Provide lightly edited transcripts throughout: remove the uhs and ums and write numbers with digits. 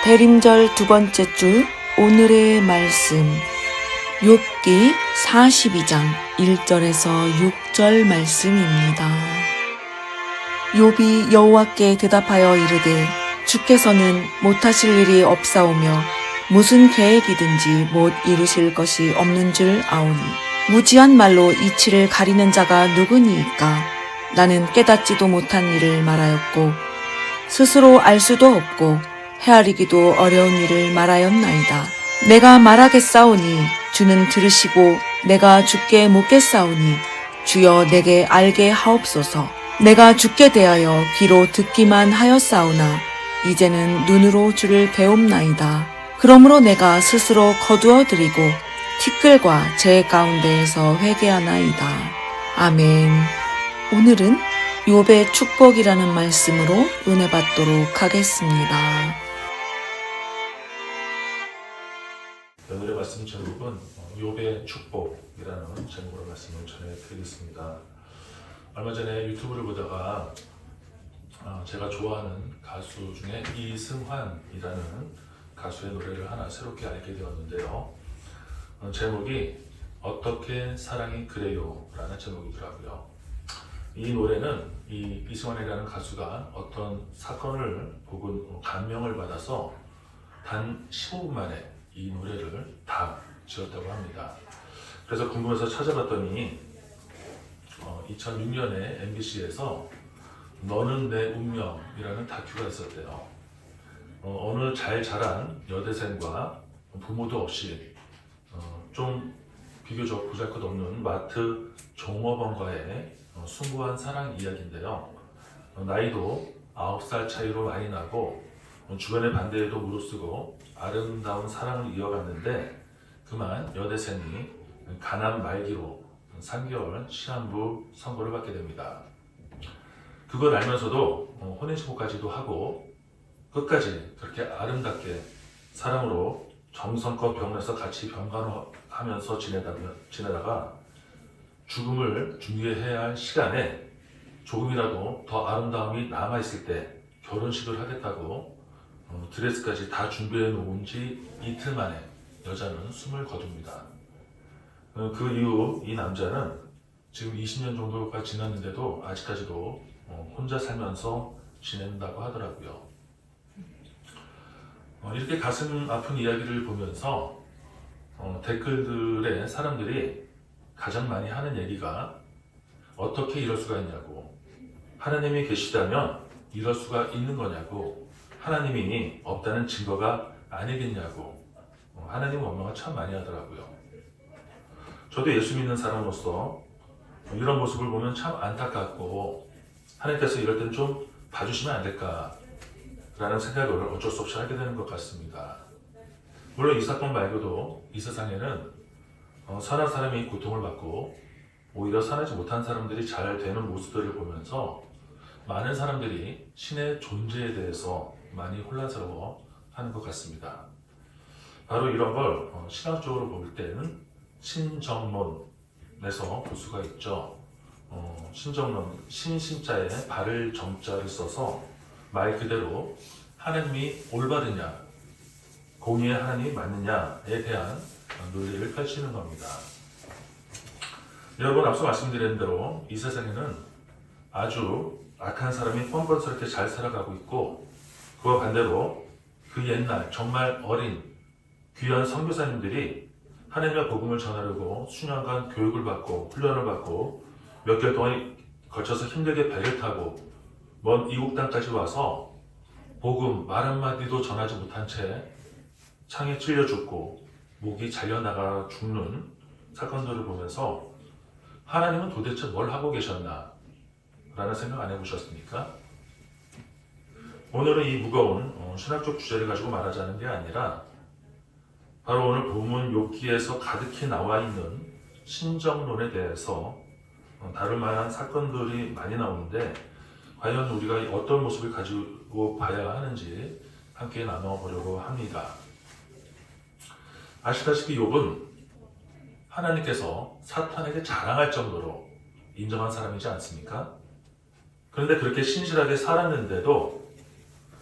대림절 두 번째 주 오늘의 말씀 욥기 42장 1절에서 6절 말씀입니다. 욥이 여호와께 대답하여 이르되 주께서는 못하실 일이 없사오며 무슨 계획이든지 못 이루실 것이 없는 줄 아오니 무지한 말로 이치를 가리는 자가 누구니이까. 나는 깨닫지도 못한 일을 말하였고 스스로 알 수도 없고 헤아리기도 어려운 일을 말하였나이다. 내가 말하겠사오니 주는 들으시고 내가 주께 묻겠사오니 주여 내게 알게 하옵소서. 내가 주께 대하여 귀로 듣기만 하였사오나 이제는 눈으로 주를 배움나이다. 그러므로 내가 스스로 거두어 드리고 티끌과 제 가운데에서 회개하나이다. 아멘. 오늘은 욥의 축복이라는 말씀으로 은혜 받도록 하겠습니다. 오늘의 말씀 제목은 욥의 축복이라는 제목으로 말씀을 전해드리겠습니다. 얼마 전에 유튜브를 보다가 제가 좋아하는 가수 중에 이승환이라는 가수의 노래를 하나 새롭게 알게 되었는데요. 제목이 어떻게 사랑이 그래요? 라는 제목이더라고요. 이 노래는 이승환이라는 가수가 어떤 사건을 혹은 감명을 받아서 단 15분 만에 이 노래를 다 지었다고 합니다. 그래서 궁금해서 찾아봤더니 2006년에 MBC에서 너는 내 운명이라는 다큐가 있었대요. 어느 잘 자란 여대생과 부모도 없이 좀 비교적 보잘것없는 마트 종업원과의 숭고한 사랑 이야기인데요. 나이도 9살 차이로 많이 나고 주변의 반대에도 무릅쓰고 아름다운 사랑을 이어갔는데 그만 여대생이 가난 말기로 3개월 시한부 선고를 받게 됩니다. 그걸 알면서도 혼인신고까지도 하고 끝까지 그렇게 아름답게 사랑으로 정성껏 병원에서 같이 병간호하면서 지내다가 죽음을 준비해야 할 시간에 조금이라도 더 아름다움이 남아있을 때 결혼식을 하겠다고 드레스까지 다 준비해 놓은 지 이틀 만에 여자는 숨을 거둡니다. 그 이후 이 남자는 지금 20년 정도가 지났는데도 아직까지도 혼자 살면서 지낸다고 하더라고요. 이렇게 가슴 아픈 이야기를 보면서 댓글들에 사람들이 가장 많이 하는 얘기가 어떻게 이럴 수가 있냐고, 하나님이 계시다면 이럴 수가 있는 거냐고, 하나님이 없다는 증거가 아니겠냐고 하나님 원망을 참 많이 하더라고요. 저도 예수 믿는 사람으로서 이런 모습을 보면 참 안타깝고 하나님께서 이럴 땐 좀 봐주시면 안 될까 라는 생각을 어쩔 수 없이 하게 되는 것 같습니다. 물론 이 사건 말고도 이 세상에는 선한 사람이 고통을 받고 오히려 선하지 못한 사람들이 잘 되는 모습들을 보면서 많은 사람들이 신의 존재에 대해서 많이 혼란스러워 하는 것 같습니다. 바로 이런 걸 신학적으로 볼 때는 신정론에서 볼 수가 있죠. 신정론, 신자에 발을 정자를 써서 말 그대로 하나님이 올바르냐, 공의의 하나님이 맞느냐에 대한 논리를 펼치는 겁니다. 여러분, 앞서 말씀드린 대로 이 세상에는 아주 악한 사람이 뻔뻔스럽게 잘 살아가고 있고, 그와 반대로 그 옛날 정말 어린 귀한 선교사님들이 하나님의 복음을 전하려고 수년간 교육을 받고 훈련을 받고 몇 개월 동안 걸쳐서 힘들게 배를 타고 먼 이국 땅까지 와서 복음 말 한마디도 전하지 못한 채 창에 찔려 죽고 목이 잘려나가 죽는 사건들을 보면서 하나님은 도대체 뭘 하고 계셨나 라는 생각 안 해보셨습니까? 오늘은 이 무거운 신학적 주제를 가지고 말하자는 게 아니라 바로 오늘 본문 욥기에서 가득히 나와 있는 신정론에 대해서 다룰 만한 사건들이 많이 나오는데 과연 우리가 어떤 모습을 가지고 봐야 하는지 함께 나눠보려고 합니다. 아시다시피 욥은 하나님께서 사탄에게 자랑할 정도로 인정한 사람이지 않습니까? 그런데 그렇게 신실하게 살았는데도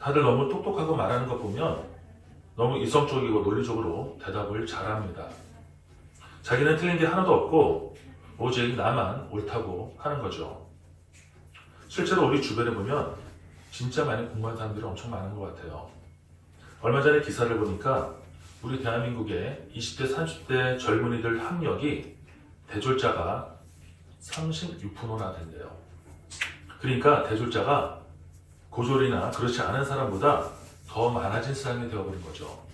다들 너무 똑똑하고 말하는 거 보면 너무 이성적이고 논리적으로 대답을 잘합니다. 자기는 틀린 게 하나도 없고 오직 나만 옳다고 하는 거죠. 실제로 우리 주변에 보면 진짜 많이 공부한 사람들이 엄청 많은 것 같아요. 얼마 전에 기사를 보니까 우리 대한민국의 20대, 30대 젊은이들 학력이 대졸자가 36%나 된대요. 그러니까 대졸자가 고졸이나 그렇지 않은 사람보다 더 많아진 세상이 되어버린 거죠.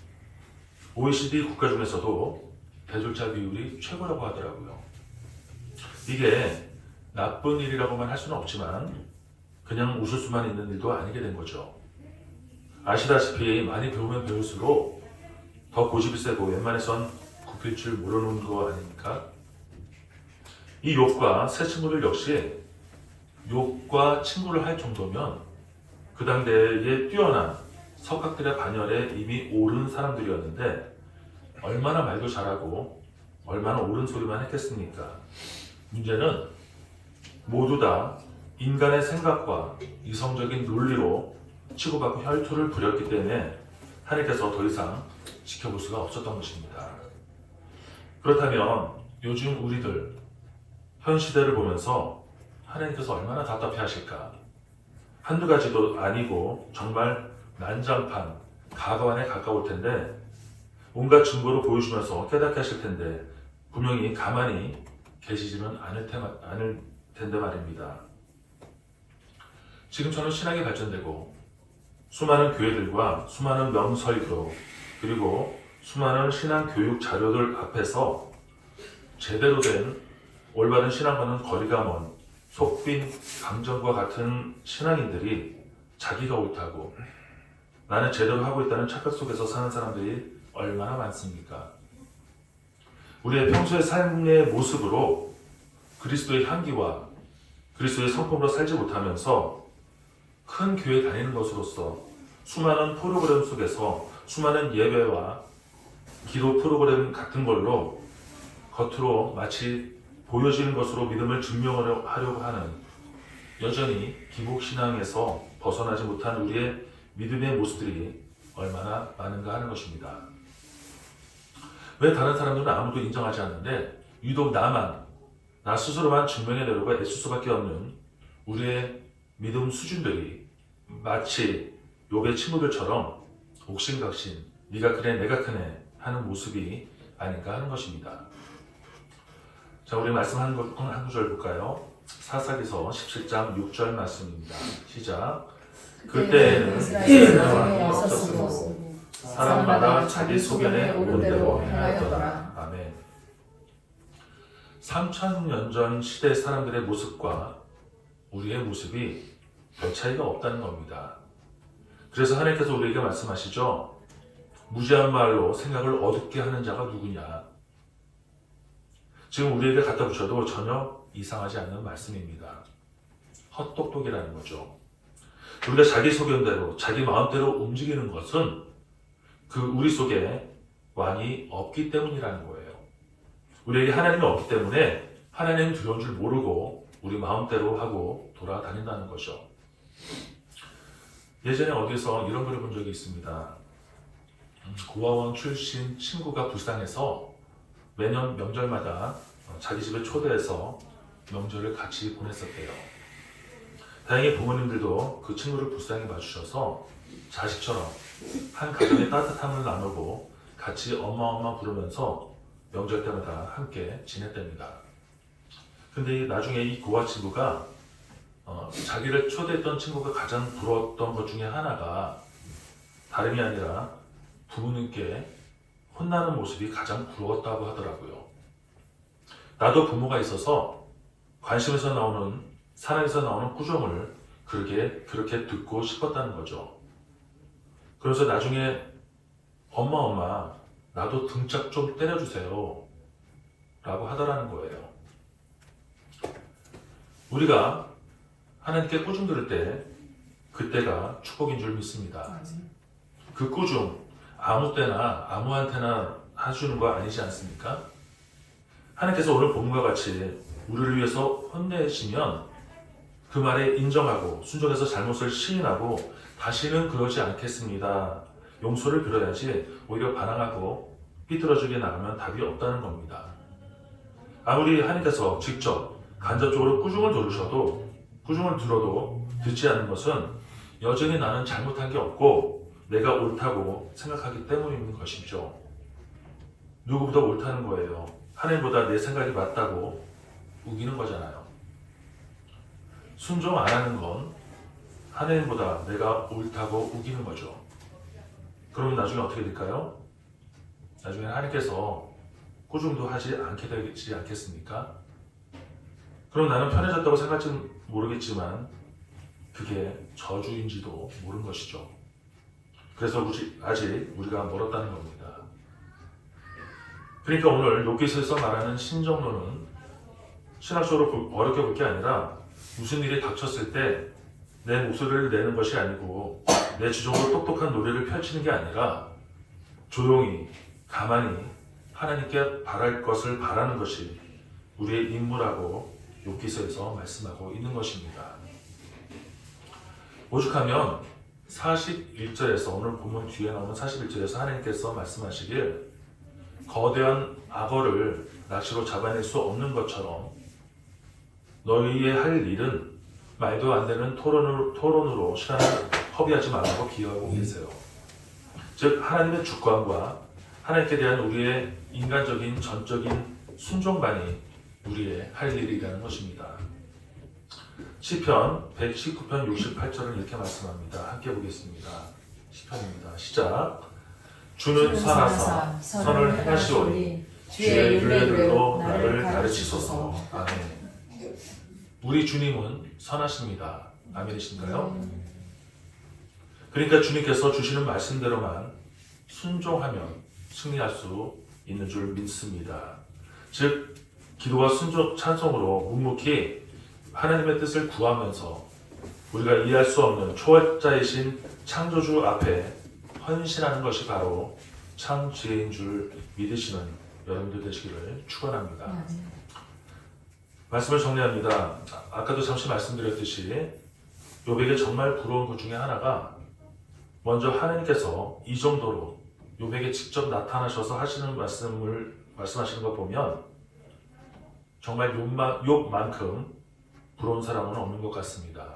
OECD 국가 중에서도 대졸자 비율이 최고라고 하더라고요. 이게 나쁜 일이라고만 할 수는 없지만 그냥 웃을 수만 있는 일도 아니게 된 거죠. 아시다시피 많이 배우면 배울수록 더 고집이 세고 웬만해선 굽힐 줄 모르는 거 아닙니까? 이 욥과 세 친구들 역시 욥과 친구를 할 정도면 그 당대에 뛰어난 석학들의 반열에 이미 오른 사람들이었는데 얼마나 말도 잘하고 얼마나 옳은 소리만 했겠습니까? 문제는 모두 다 인간의 생각과 이성적인 논리로 치고받고 혈투를 부렸기 때문에 하나님께서 더 이상 지켜볼 수가 없었던 것입니다. 그렇다면 요즘 우리들 현 시대를 보면서 하나님께서 얼마나 답답해 하실까? 한두 가지도 아니고 정말 난장판, 가관에 가까울 텐데 온갖 증거로 보여주면서 깨닫게 하실 텐데 분명히 가만히 계시지는 않을 텐데 말입니다. 지금처럼 신학이 발전되고 수많은 교회들과 수많은 명설교 그리고 수많은 신앙 교육 자료들 앞에서 제대로 된 올바른 신앙과는 거리가 먼 속빈 감정과 같은 신앙인들이 자기가 옳다고 나는 제대로 하고 있다는 착각 속에서 사는 사람들이 얼마나 많습니까? 우리의 평소의 삶의 모습으로 그리스도의 향기와 그리스도의 성품으로 살지 못하면서 큰 교회 다니는 것으로서 수많은 프로그램 속에서 수많은 예배와 기도 프로그램 같은 걸로 겉으로 마치 보여지는 것으로 믿음을 증명하려고 하는 여전히 기복신앙에서 벗어나지 못한 우리의 믿음의 모습들이 얼마나 많은가 하는 것입니다. 왜 다른 사람들은 아무도 인정하지 않는데 유독 나 스스로만 증명해내려고 애쓸 수밖에 없는 우리의 믿음 수준들이 마치 욥의 친구들처럼 옥신각신 네가 크네 내가 크네 하는 모습이 아닌가 하는 것입니다. 자, 우리 말씀 한 구절 볼까요? 사사기서 17장 6절 말씀입니다. 시작. 그때에는 이스라엘 왕이 없었으므로 사람마다 자기 소견에 오른 대로 행하였더라. 아멘. 3000년 전 시대 사람들의 모습과 우리의 모습이 별 차이가 없다는 겁니다. 그래서 하나님께서 우리에게 말씀하시죠. 무지한 말로 생각을 어둡게 하는 자가 누구냐. 지금 우리에게 갖다 붙여도 전혀 이상하지 않는 말씀입니다. 헛똑똑이라는 거죠. 우리가 자기 소견대로 자기 마음대로 움직이는 것은 그 우리 속에 왕이 없기 때문이라는 거예요. 우리에게 하나님이 없기 때문에 하나님이 두려운 줄 모르고 우리 마음대로 하고 돌아다닌다는 거죠. 예전에 어디서 이런 글을 본 적이 있습니다. 고아원 출신 친구가 불쌍해서 매년 명절마다 자기 집에 초대해서 명절을 같이 보냈었대요. 다행히 부모님들도 그 친구를 불쌍히 봐주셔서 자식처럼 한 가정의 따뜻함을 나누고 같이 엄마 부르면서 명절 때마다 함께 지냈답니다. 근데 나중에 이 고아 친구가 자기를 초대했던 친구가 가장 부러웠던 것 중에 하나가 다름이 아니라 부모님께 혼나는 모습이 가장 부러웠다고 하더라고요. 나도 부모가 있어서 관심에서 나오는 사랑에서 나오는 꾸중을 그렇게 듣고 싶었다는 거죠. 그래서 나중에 엄마 나도 등짝 좀 때려주세요 라고 하더라는 거예요. 우리가 하나님께 꾸중 들을 때 그때가 축복인 줄 믿습니다. 그 꾸중 아무 때나 아무한테나 해주는 거 아니지 않습니까? 하나님께서 오늘 본문과 같이 우리를 위해서 혼내시면 그 말에 인정하고 순종해서 잘못을 시인하고 다시는 그러지 않겠습니다. 용서를 빌어야지 오히려 반항하고 삐뚤어지게 나가면 답이 없다는 겁니다. 아무리 하나님께서 직접 간접적으로 꾸중을 들어도 듣지 않는 것은 여전히 나는 잘못한 게 없고 내가 옳다고 생각하기 때문인 것이죠. 누구보다 옳다는 거예요. 하나님보다 내 생각이 맞다고 우기는 거잖아요. 순종 안 하는 건 하나님보다 내가 옳다고 우기는 거죠. 그러면 나중에 어떻게 될까요? 나중에 하나님께서 꾸중도 하지 않게 되지 않겠습니까? 그럼 나는 편해졌다고 생각할지 모르겠지만 그게 저주인지도 모르는 것이죠. 그래서 아직 우리가 멀었다는 겁니다. 그러니까 오늘 욥기서에서 말하는 신정론은 신학적으로 어렵게 볼 게 아니라 무슨 일이 닥쳤을 때 내 목소리를 내는 것이 아니고 내 주종으로 똑똑한 노래를 펼치는 게 아니라 조용히 가만히 하나님께 바랄 것을 바라는 것이 우리의 임무라고 욥기서에서 말씀하고 있는 것입니다. 오죽하면 41절에서 오늘 본문 뒤에 나오는 41절에서 하나님께서 말씀하시길 거대한 악어를 낚시로 잡아낼 수 없는 것처럼 너희의 할 일은 말도 안 되는 토론으로 시간을 허비하지 말라고 비유하고 계세요. 즉 하나님의 주권과 하나님께 대한 우리의 인간적인 전적인 순종만이 우리의 할 일이라는 것입니다. 시편 119편 68절은 이렇게 말씀합니다. 함께 보겠습니다. 시편입니다. 시작. 주는 선하사 선을 행하시오니 주의 율례들로 나를 가르치소서. 아멘. 우리 주님은 선하십니다. 아멘이신가요? 그러니까 주님께서 주시는 말씀대로만 순종하면 승리할 수 있는 줄 믿습니다. 즉 기도와 찬송으로 묵묵히 하나님의 뜻을 구하면서 우리가 이해할 수 없는 초월자이신 창조주 앞에 헌신하는 것이 바로 참 지혜인 줄 믿으시는 여러분들 되시기를 축원합니다. 말씀을 정리합니다. 아까도 잠시 말씀드렸듯이 욥에게 정말 부러운 것 중에 하나가 먼저 하나님께서 이 정도로 욥에게 직접 나타나셔서 하시는 말씀하시는 거 보면 정말 욥만큼 부러운 사람은 없는 것 같습니다.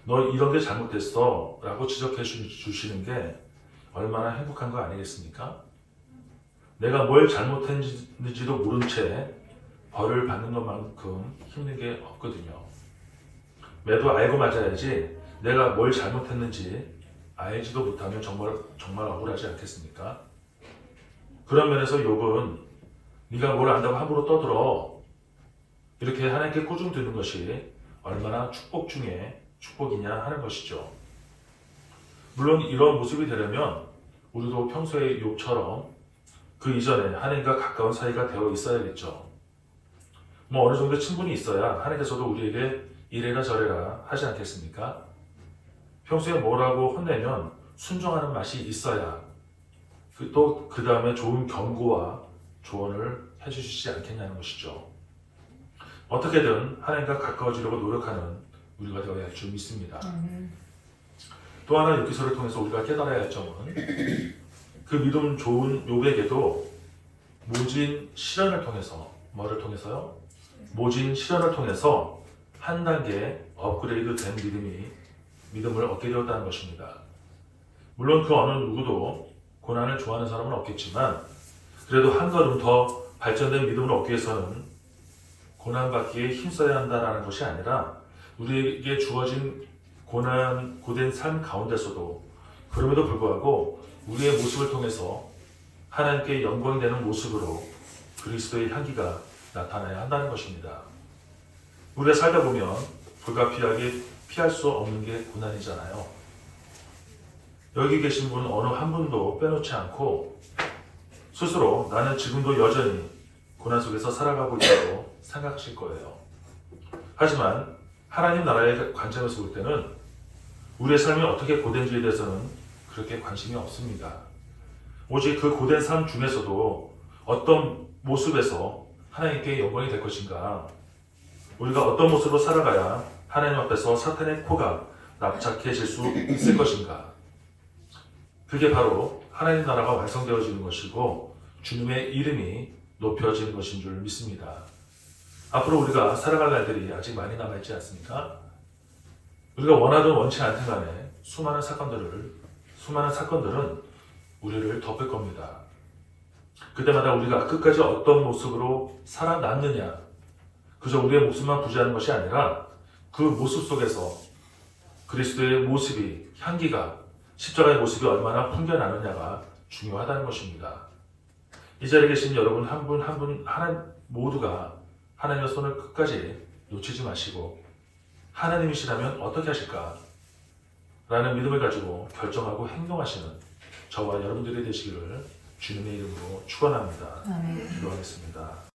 너 이런 게 잘못됐어 라고 지적해 주시는 게 얼마나 행복한 거 아니겠습니까? 내가 뭘 잘못했는지도 모른 채 벌을 받는 것만큼 힘든 게 없거든요. 매도 알고 맞아야지 내가 뭘 잘못했는지 알지도 못하면 정말 억울하지 않겠습니까? 그런 면에서 욥은 네가 뭘 안다고 함부로 떠들어 이렇게 하나님께 꾸중 드는 것이 얼마나 축복 중에 축복이냐 하는 것이죠. 물론 이런 모습이 되려면 우리도 평소에 욥처럼 그 이전에 하나님과 가까운 사이가 되어 있어야겠죠. 어느 정도 친분이 있어야 하나님께서도 우리에게 이래라 저래라 하지 않겠습니까? 평소에 뭐라고 혼내면 순종하는 맛이 있어야 또 그 다음에 좋은 경고와 조언을 해주시지 않겠냐는 것이죠. 어떻게든 하나님과 가까워지려고 노력하는 우리가 되어야 할 줄 믿습니다. 또 하나 욥기서를 통해서 우리가 깨달아야 할 점은 그 믿음 좋은 욥에게도 모진 시련을 통해서 뭐를 통해서요? 모진 시련을 통해서 한 단계 업그레이드 된 믿음을 얻게 되었다는 것입니다. 물론 그 어느 누구도 고난을 좋아하는 사람은 없겠지만 그래도 한 걸음 더 발전된 믿음을 얻기 위해서는 고난받기에 힘써야 한다는 것이 아니라 우리에게 주어진 고된 삶 가운데서도 그럼에도 불구하고 우리의 모습을 통해서 하나님께 영광이 되는 모습으로 그리스도의 향기가 나타나야 한다는 것입니다. 우리가 살다 보면 불가피하게 피할 수 없는 게 고난이잖아요. 여기 계신 분 어느 한 분도 빼놓지 않고 스스로 나는 지금도 여전히 고난 속에서 살아가고 있다고 생각하실 거예요. 하지만 하나님 나라의 관점에서 볼 때는 우리의 삶이 어떻게 고된지에 대해서는 그렇게 관심이 없습니다. 오직 그 고된 삶 중에서도 어떤 모습에서 하나님께 영광이 될 것인가, 우리가 어떤 모습으로 살아가야 하나님 앞에서 사탄의 코가 납작해질 수 있을 것인가? 그게 바로 하나님 나라가 완성되어지는 것이고 주님의 이름이 높여지는 것인 줄 믿습니다. 앞으로 우리가 살아갈 날들이 아직 많이 남아있지 않습니까? 우리가 원하든 원치 않든 간에 수많은 사건들은 우리를 덮을 겁니다. 그때마다 우리가 끝까지 어떤 모습으로 살아남느냐, 그저 우리의 목숨만 부지하는 것이 아니라 그 모습 속에서 그리스도의 모습이, 향기가, 십자가의 모습이 얼마나 풍겨나느냐가 중요하다는 것입니다. 이 자리에 계신 여러분 한 분 한 분 모두가 하나님의 손을 끝까지 놓치지 마시고 하나님이시라면 어떻게 하실까? 라는 믿음을 가지고 결정하고 행동하시는 저와 여러분들이 되시기를 주님의 이름으로 축원합니다. 아멘. 기도하겠습니다.